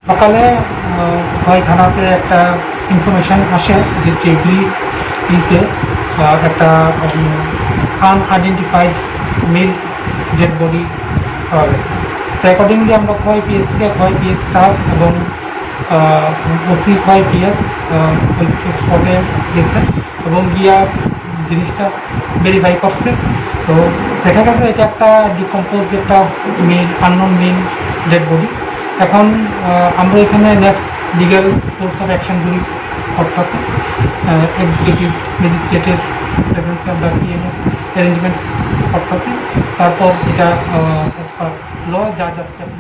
সকালে হয় থানাতে একটা ইনফরমেশান আসে যে চেগড়িতে একটা আনআইডেন্টিফাইড মেল ডেড বডি পাওয়া গেছে। তো অ্যাকর্ডিংলি আমরা খোয়াই পিএস থেকে খোয়াই পিএস স্টাফ এবং ওসি খোয়াই পিএস ওই স্পটে গেছে এবং গিয়া জিনিসটা ভেরিফাই করছে। তো দেখা গেছে এটা একটা ডিকম্পোজ একটা আননোন মেল ডেড বডি। এখন আমরা এখানে নেক্সট লিগ্যাল কোর্স অফ অ্যাকশনগুলি করতেছি। এক্সিকিউটিভ ম্যাজিস্ট্রেটের প্রেজেন্সে আমরা পিএমের অ্যারেঞ্জমেন্ট করতেছি। তারপর এটা অ্যাজ পার ল যা স্টেপ